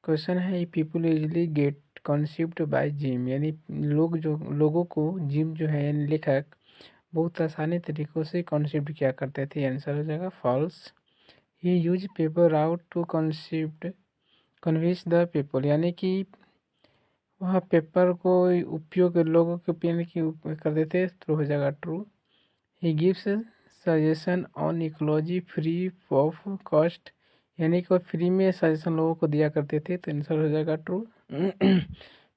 Question है people usually gate concept bye gym, यानी लोगों को जिम जो है यानी लेखक बहुत आसानी तरीक़ों से कॉन्सेप्ट किया करते थे। आंसर हो जाएगा false. He use paper out to concept convince the people, यानी कि वह पेपर को उपयोग लोगों के यानी कि कर देते, तो हो जाएगा true. He gives suggestion on ecology free of cost, यानी कि वो फ्री में सजेशन लोगों को दिया करते थे, तो आंसर हो जाएगा true.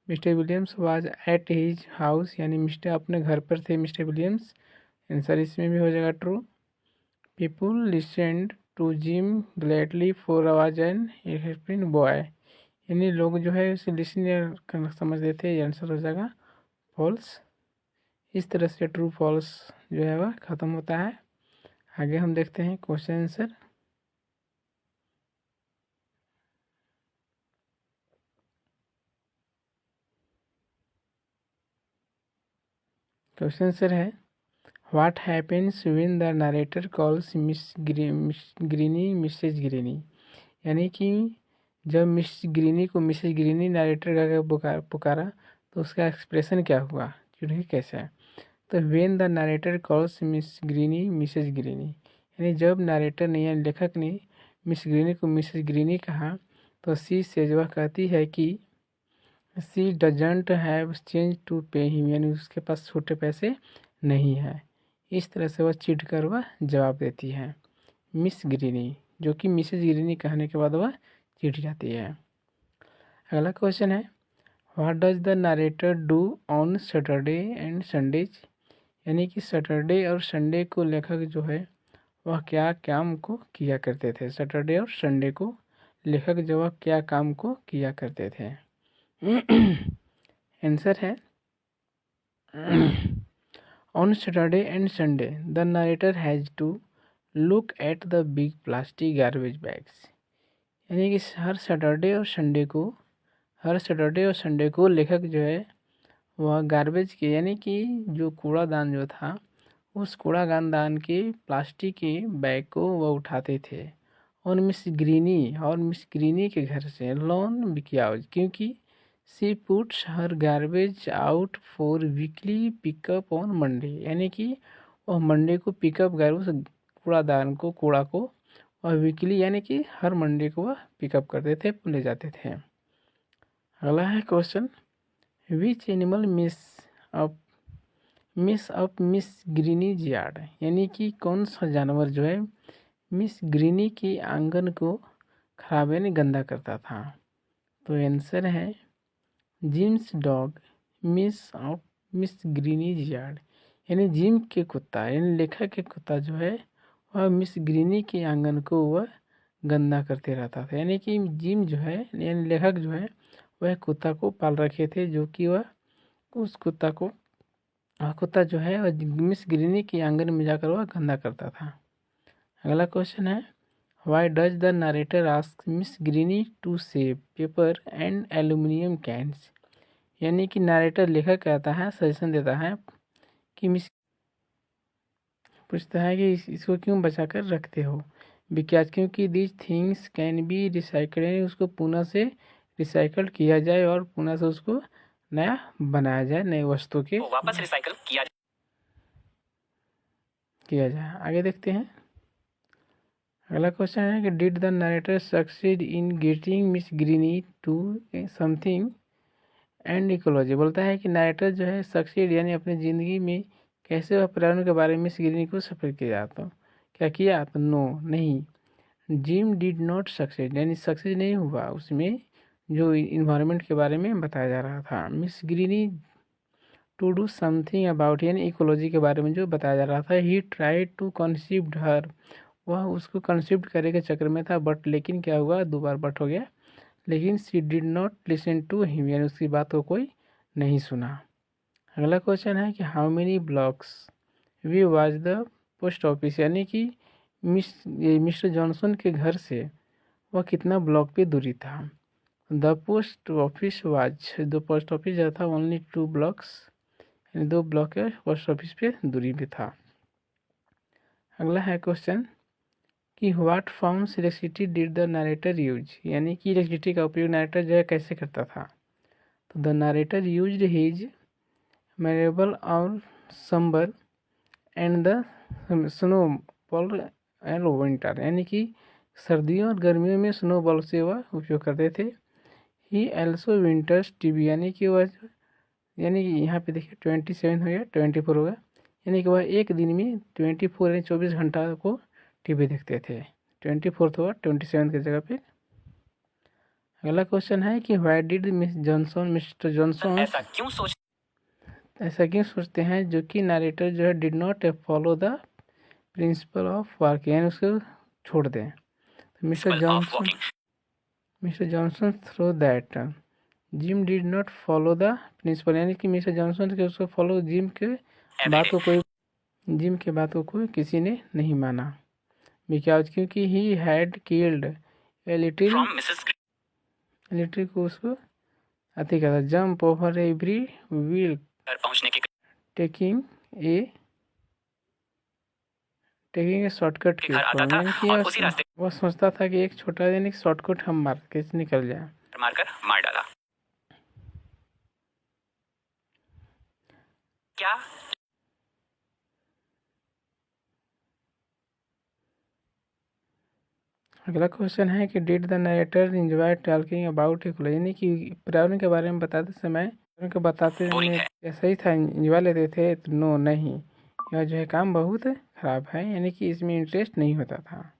Mister Williams was at his house, यानी मिस्टर अपने घर पर थे मिस्टर विलियम्स, आंसर इसमें भी हो जाएगा true. People listened to Jim gladly for was an helping boy, यानी लोग जो है उसे लिसन करना समझते थे, आंसर हो जाएगा फॉल्स। इस तरह से ट्रू फॉल्स जो है वह ख़त्म होता है। आगे हम देखते हैं क्वेश्चन आंसर। क्वेश्चन आंसर है what happens when the narrator calls Miss Greeny Mrs Greeny, यानी कि जब मिस ग्रीनी को मिसेज ग्रीनी नरेटर का पुकारा तो उसका एक्सप्रेशन क्या हुआ, क्योंकि कैसे है। तो when the narrator calls Miss Greeny Mrs Greeny, यानी जब नरेटर ने यानी लेखक ने मिस ग्रीनी को मिसेज ग्रीनी कहा तो सी से वह कहती है कि she doesn't have change to pay him, यानी उसके पास छोटे पैसे नहीं हैं। इस तरह से वह चिढ़ कर वह जवाब देती है मिस ग्रीनी, जो कि मिसेज ग्रीनी कहने के बाद वह चिढ़ जाती है। अगला क्वेश्चन है what does the narrator do on Saturday and Sundays, यानी कि सैटरडे और संडे को लेखक जो है वह क्या काम को किया करते थे। सैटरडे और संडे को लेखक जो वह क्या काम को किया करते थे। आंसर है on Saturday and Sunday the narrator has to look at the big plastic garbage bags, यानी कि हर सैटरडे और संडे को लेखक जो है वह गार्बेज के यानी कि जो कूड़ादान जो था उस कूड़ादान के प्लास्टिक के बैग को वह उठाते थे और मिस ग्रीनी के घर से लॉन बिकियाज, क्योंकि she puts her garbage out for weekly pickup on Monday, यानी कि वह मंडे को पिकअप उस कूड़ा को वह वीकली यानी कि हर मंडे को वह पिकअप करते थे, ले जाते थे। अगला है question which animal up miss Greeny's yard, यानी कि कौन सा जानवर जो है मिस ग्रीनी के आंगन को खराब यानी गंदा करता था। तो आंसर है Jim's dog Miss Greeny's yard, यानी जिम के कुत्ता यानी लेखक के कुत्ता जो है वह मिस ग्रीनी के आंगन को वह गंदा करते रहता था, यानी कि जिम जो है यानी लेखक जो है वह कुत्ता को पाल रखे थे, जो कि वह उस कुत्ता जो है वह मिस ग्रीनी के आंगन में जाकर वह गंदा करता था। अगला क्वेश्चन है why does the narrator ask Miss Greeny to save paper and aluminium cans, यानी कि नरेटर लेखक कहता है सजेशन देता है कि मिस पूछता है कि इसको क्यों बचा कर रखते हो, बिकॉज क्योंकि this things can be recycled, उसको पुनः से रिसाइकल किया जाए और पुनः से उसको नया बनाया जाए, नई वस्तु के वापस रिसाइकल किया जाए। आगे देखते हैं। अगला क्वेश्चन है कि did the narrator succeed in getting Miss Greeny to something and ecology, बोलता है कि नरेटर जो है सक्सीड यानी अपनी ज़िंदगी में कैसे वह पर्यावरण के बारे में मिस ग्रीनी को सफल किया, तो क्या किया, तो नो नहीं, जिम डिड नॉट सक्सीड यानी सक्सीड नहीं हुआ उसमें जो इन्वायरमेंट के बारे में बताया जा रहा था। Miss Greeny to do something about यानी इकोलॉजी के बारे में जो बताया जा रहा था। He tried to conceived her, वह उसको कंसीव्ड करने के चक्कर में था, बट लेकिन क्या हुआ, 2 बार बट हो गया, लेकिन she did not listen to him यानी उसकी बात को कोई नहीं सुना। अगला क्वेश्चन है कि how many blocks we was the post office, यानी कि मिस्टर जॉनसन के घर से वह कितना ब्लॉक पे दूरी था। द पोस्ट ऑफिस जो था ओनली 2 ब्लॉक्स, यानी 2 ब्लॉक के पोस्ट ऑफिस पे दूरी पे था। अगला है क्वेश्चन कि what forms electricity did the narrator use, यानी कि इलेक्ट्रिसिटी का उपयोग नरेटर जो है कैसे करता था। तो द नरेटर यूज्ड हिज मेरेबल और somebody and the snow ball and winter, यानी कि सर्दियों और गर्मियों में स्नो बॉल से वह उपयोग करते थे। ही एल्सो विंटर्स टीवी, यानी कि वह, यानी कि यहाँ पे देखिए 27 हो गया 24 होगा, यानी कि वह एक दिन में 24 यानी 24 घंटा को टीवी देखते थे। 24 होगा 27 की जगह पे। अगला क्वेश्चन है कि व्हाई डिड मिस्टर जॉनसन ऐसा क्यों सोचते हैं, जो कि नरेटर जो है did not follow the principle of work, यानी उसको छोड़ दें। तो mister Johnson throw that Jim did not follow the principle, यानी कि मिस्टर जॉनसन के उसको फॉलो जिम के बात को कोई किसी ने नहीं माना। बिकॉज क्योंकि he had killed a little को उसको अति कहा, jump over every wheel taking a shortcut की, यानी कि वह सोचता था कि एक छोटा यानी शॉर्टकट हम मार के निकल जाए, मार डाला। क्या अगला क्वेश्चन है कि did the narrator enjoy talking about ecology, यानी कि पर्यावरण के बारे में बताते समय उनको बताते ऐसा ही था, एंजॉय लेते थे। तो नो नहीं, यह जो है काम बहुत खराब है, यानी कि इसमें इंटरेस्ट नहीं होता था।